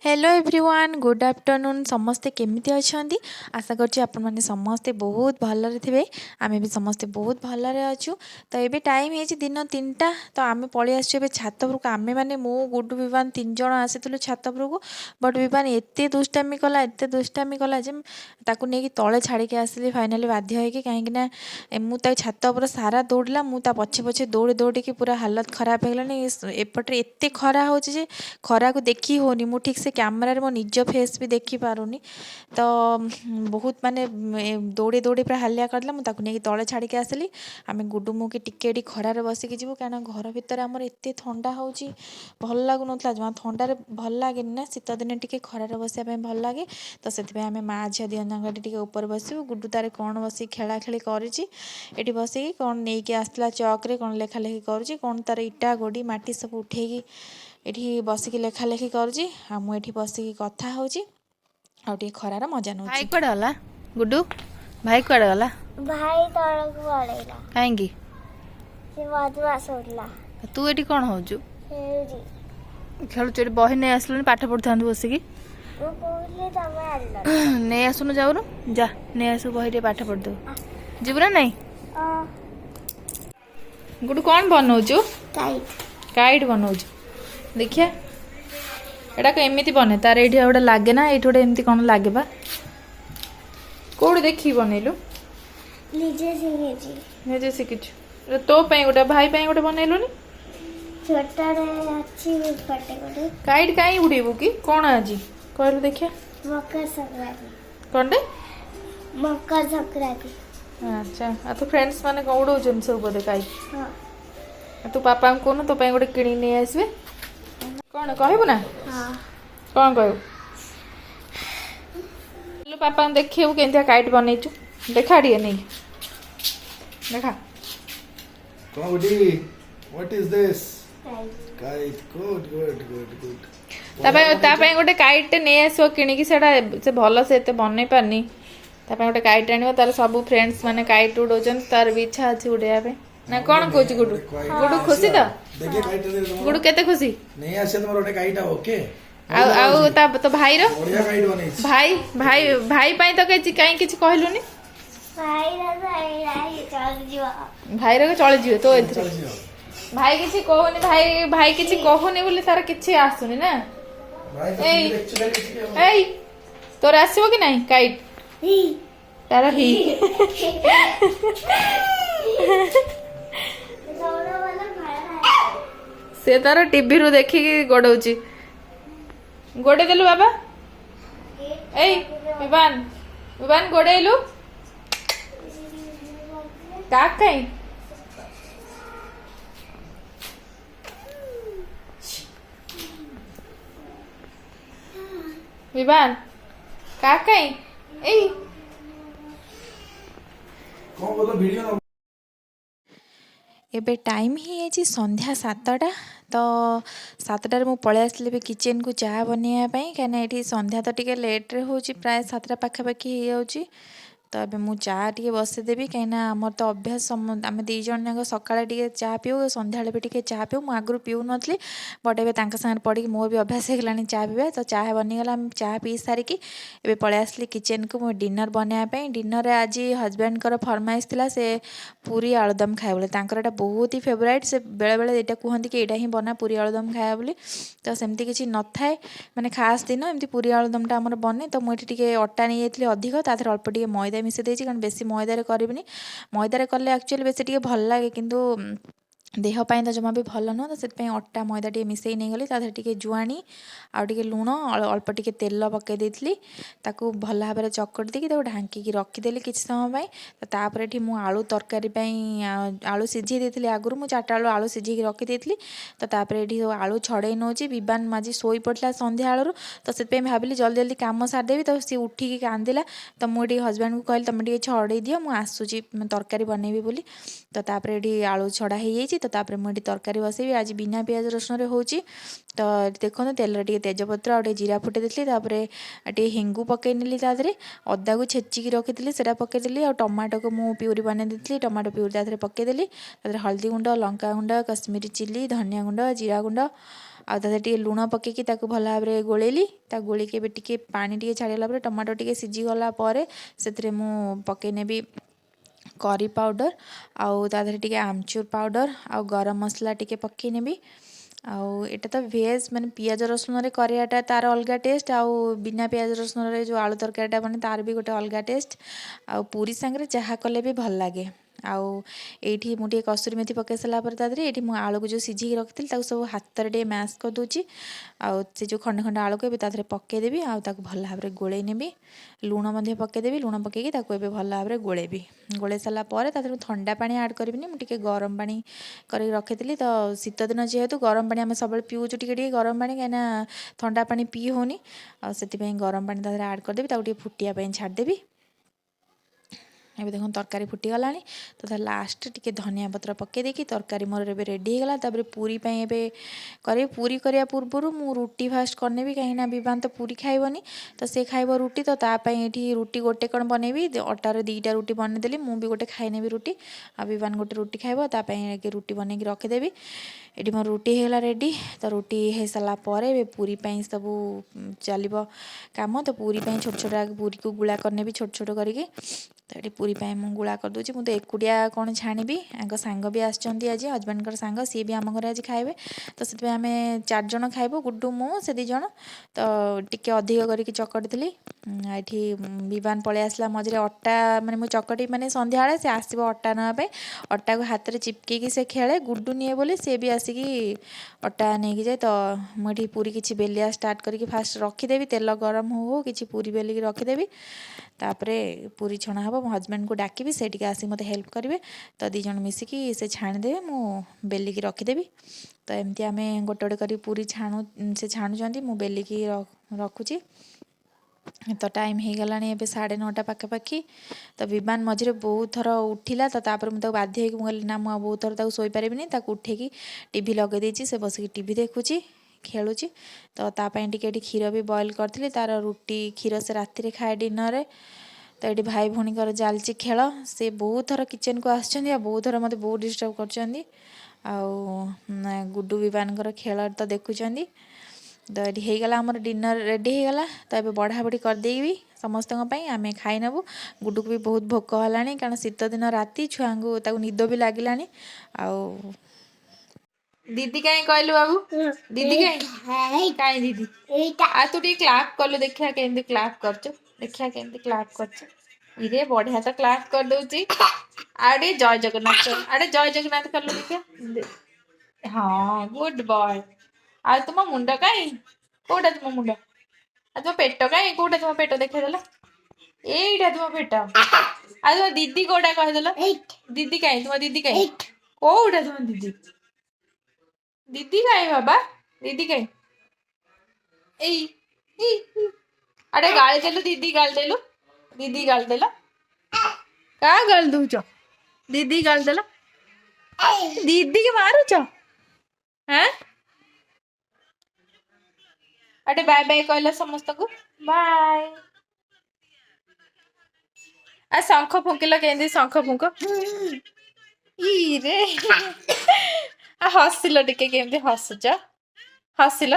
Hello everyone good afternoon समस्ते केमिति अछंती आशा करछि आपण माने समस्ते बहुत भलरे थिबे आमे भी समस्ते बहुत भलरे अछु। तो एबे टाइम हेछि दिन 3टा तो आमे पळि आछे एबे छात उपरको आमे माने मो गुड्डू विवान 3 जण आसितलु छात उपरको बट विवान एते दुष्टामी कला जे ताकू नेकी तळे छाड़ी के आसिली फाइनली बाध्य होई कि काहे कि ना मु ता छात उपर सारा दौड़ला मु ता पछे पछे दौड़ी दौड़ी के पूरा हालत खराब हो गलानी एपटरे एते खरा होछि जे खरा को देखी होनी मु ठीक से कैमरा मो निज फेस भी देखी पारुनी। तो बहुत माने दौड़ी दौड़ी पूरा हालिया करदेला मुझे नहीं तले छाड़ी के आसली आम गुडू मु के टिके खरार बसिकी जीवु क्या घर भितर आमर एत ठंडा हो भल लगुन जमा ठंडार भल लगे ना शीत दिन टी खरार बसापी भल लगे। तो से आम माँ झील दिहंक टे ऊपर बसू गुडू तार कौन बस खेला खेली करी बसिकी कौन नहीं कि आसला चक्रे कौन लेखा लेखि करुँच कौन तार इटा गोड़ी माटी सब उठेकी ये बसिकी लेखा लेखि करुँच मुझे बसिकी कथा होची खरार मजा नौ। भाई कुआडे गला गुड्डू भाई कुआडे गला भाई तळକୁ पळेला काहेंगी से बदमाश होला तू एटी कौन होजु हेउजी खेलुच एटी बही नहीं आसलुनी पाठ पढ़थांतु बसिकी वो कहले तमे आल्ला नहीं आसुनु जाउनु जा नहीं आसु बही रे पाठ पढ़ दो जीवु ना नहीं गुड्डू कौन बनौचु काइट काइट बनौचु देखिया एटा को एमिति बने तार एठी गोटे लागे ना एठी गोटे एमिति कौन लागे बा कोड देखी बनैलु लीजे सिंगेजी निजे शिखिछु तो पई गोटे भाई पई गोटे बनैलुनी छोटा रे अच्छी पटे गोटे काइट काई उड़ेबु की कौन आजी कहलु देखिया मकर संक्रांति कौन दे मकर संक्रांति अच्छा आ तो फ्रेंड्स माने उड़ौछन सब बोधे काई हां तू पापा को न तो पई गोटे किणी नै आसबे कौन कहबु ना हां कौन कहबु लो पापा देखियो केंतिया काइट बनैछु देखा दिए नहीं देखा Cloudy, what is this? Kite Kite. Good. तापाई गोटे काइट नहीं आसो किणिकी सेटा से भल से एते बनै पारनी तापाई गोटे काइट आनिबो तार सब फ्रेंड्स माने काइट उडौछन तार भी इच्छा अछि उड़ेया पे ना कौन कहू गुडू गुडू खुशी तो देखिए काइट दे दो गुडू केते खुशी नहीं आसे तुम रोटे काइट ओके आउ ता तो भाई रो बढ़िया काइट बनै भाई भाई भाई पाई तो कहीं किछ कहलुनी भाई रे चल जीवा भाई रो चले जियो तो एथरे भाई किछि कहूनी भाई किछि कहूनी बोली तार किछि आसुनी ना भाई एई एक्चुअली किसी एई तोर आसीबो कि नहीं काइट ही तार ही सोना वाला भाई से तार टीवी रु देखिकी गोडौची गोडे देलु बाबा एई विवान विवान गोडेलु काक कहीं विवान काक कहीं एई कौन बोलो वीडियो ना एबे टाइम ही संध्या 7टा तो 7टार मु पळै आसली बे किचन को चाह बनैया पई काना एठी संध्या तो टिके लेट रे होची प्राय 7टा पाखापाखि हो जाउची। तो अबे मु चाह टिके बसे देबी कहीं आमर तो अभ्यास आम दी जन जाक सकाଳେ टिके चाह पीऊ संध्या भी टिके चाह पीऊ मु आगु पीऊ नथली बट एबे तांका संगे पड़ी मोर भी अभ्यास हेगलानी चाह पीवा तो चाह बनीगला चाह पी सारिकी एबे पळै आसली किचन को मु डिनर बनैया पई डिनर रे आज हस्बैंड कर फरमाइश थिला से पूरी आलुदम खाए बोले तांकर एटा बहुत ही फेवरेट से बेले बेले एटा कहंती कि एटा ही बना पूरी आलुदम खाए बोली तो सेमती किछि न थाए माने खास दिन एमती पूरी आलुदमटा हमर बने तो मुझे टिके अटा नहीं जाइतली अधिक ताथर अल्प टिके मैदा मिसे देछि कारण बेसी मैदारे करबिनी मैदारे कले एक्चुअली बेसी टिके भल लागे किंतु देह पाई तो जमा भी भल नुह तो से अटा मैदा टे मिसई नहीं गली ताधर टिके जुआणी आउ टिके लुण अल्प टिके तेल पकई देइथली ताकू भल भाव में चकटी देकी ताकू ढांकी रखीदेली किछि समय पाई तो तापर एठी मु आलू तरकारी पाई आलू सिझी देइथली आगुरु मु 4टा आलू सिझी रखी देइथली तो तापर एठी आलू छड़े नौची विवान माजी सोई पड़ला संध्या आलू तो से भाविली जल्दी जल्दी काम सारदेवी तो सी उठिकी कांदिला तो मुझे हस्बैंड को कहली तुम टे छड़े दियो मु आसुची तरकारी बनैबी बोली तो तापर एठी आलू छड़ा हो जाइए तो तापर मुझे तरकारी बसैबी आज बिना पियाज रसुन होची तो देखो तेल टे तेजपत्र और जीरा फुटे देती टे हिंगू पकई नेली तादरे अदा को छेचिकी रखी से पकईदेली और टमाटो को मु प्यूरी बना देती टमाटो प्यूरी तादरे पकईदेली हल्दी गुंड लंका गुंड कश्मीरी चिली धनिया गुंड जीरा गुंड टी लुण पकईकी भल भाव में गोलेली गोलिकी टी पानी टी छाड़गला टमाटो टी सीझीगला से मु पकई नेबी करी पाउडर आउ टी आमचूर पाउडर आउ गरम मसला टी पकई नेबी आउ एटा तो भेज माने पियाज रसुन रे करियाटा तार अलगा टेस्ट आउ बिना पियाज रसुन रे जो आलू तरकारीटा बने तार भी गोटे अलगा टेस्ट आउ पूरी संगे जहाँ कले भी भल लगे आउ एठी मु टे कसूरी मेथी पकई सारा पर तादरे एठी मु आलू को जो सिझी रखिथिल ताको सब हाथ रे मैश कर दूची आउ से जो खंड खंड आलू को एबे तादरे पकई देबी आउ ताको भल भाव रे गोळेई नेबी लूण मध्ये पकई देबी लूण पकईकी ताको एबे भल भाव रे गोळेबी गोळेई सारा पर तादरे ठंडा पानी ऐड करबिनी मु टिके गरम पानी करी रखिथिली तो शीत दिन जेहेतु गरम पानी आम सब पिऊचु टिके गरम पानी कहीं ठंडा पानी पी होनी आ से गरम पानी तादरे ऐड करदेबी ताको टिके फुटिया पई छाड़देबी एबे देखो तरकारी फुटी गलानी तो लास्ट टिके धनिया पत्र पकई देकी तरकारी मोर एबे रेडी हो गला तापर पूरी पई एबे करे पूरी करिया पूर्वरु मु रुटी फास्ट करनेबी कहीं विवान तो पूरी खाइबनी तो से खाइब रुटी तो ता पई एठी रुटी गोटे कण बनेबी अटार 2टा रुटी बने देली मु भी गोटे खाइनेबी रुटी आ विवान गोटे रुटी खाइब ता पई रुटी बनेकी रखिदेबी एठी मोर रुटी हो गला रेडी तो रुटी हो सारा पर एबे पूरी पई सब चलिबो काम तो पूरी पई छोट छोट पूरी को गुला करनेबी छोट छोट करके तो ये पूरी पाई मुझे गुड़ा कर दूची मुझे एकुटिया कौन छाणी सांग भी आसछंती आज हजबैंड सांग सी भी आम घर आज खाइबे तो से आम 4 जन खाइबू गुड्डू मु से 2 जन तो टिके अधिक करके चकटी ये विवान पलि आसला मझे अटा माने मु चकटी माने संध्या बेले से आसब अटा नापे अटा को हाथ में चिपकेकी से खेले गुड्डू निए बोली सी भी आसिकी अटा नहीं जाए तो मुझे पूरी किसी बेलिया स्टार्ट करके फास्ट रखीदेवी तेल गरम हो किसी पूरी बेलिकी रखीदेवी तापरे पूरी छणा हम मो हजबैंड को डाकिबी से टिके आसी मते हेल्प करेंगे तो 2 जन मिसिकी से छाणीदेवे मु बेलिकी रखीदेवी तो एमती आम गोटे गोटे कर पूरी छाणु से छाणुचंती मु बेलिकी रखुची तो टाइम हो गला एबे 9:30 पाखापाखि तो विमान मझे बहुत थर उठिला तो तापर मुझे बाध्य होगी मुझे ना मुझे बहुत थर ताको सोई पारिबिनी ताको उठेकी टीवी लगे देछि से बसिकी टीवी देखुची खेलुची तो तापाई टिके क्षीर भी बॉयल करथिली तार रुटी क्षीर से राति रे खाए डिनर रे तो ये भाई भौणी चलती खेल से बहुत थर किचन को आसछंती बहुत थर मते बहुत डिस्टर्ब करछंती आउ गुड्डू विवान खेल तो देखुचंती तो ये होगला आमर डिनर रेडी होगला तो ये बढ़ा बढ़ी करदेबी समस्त आम खाई नेबू गुड्डू को भी बहुत भोक होलानी कारण शीत दिन राति छुआ को निद भी लगिलानी आउ दीदी कहीं कहलु बाबू दीदी कहीं कहीं दीदी आ तू टी क्लाप कलु देखिया केंदी क्लाप करछु देखिया केंदी क्लाप करछु इरे बढ़िया तो क्लाप कर दउची आडे जय जगन्नाथ कलु देखिया हां गुड बॉय आ तुम मुंड कहीं कोडा तुम मुंड आ तुम पेट कहीं कोडा तुम पेट देखा देला एइटा तुम पेट आ तुम दीदी कोडा कह देला दीदी कहीं तुम दीदी कहीं कोडा तुम दीदी दीदी कहीं बाबा दीदी कहीं अरे गाली देलु दीदी गाली देलु दीदी गाली देला का गाली दूच दीदी गाली देला दीदी के मारुच हैं अरे बाय बाय कहला समस्त को बाय आ शंख फुंकिला केंदी शंख फुंक रे आ हसिल टिके केमती हसुच हसिल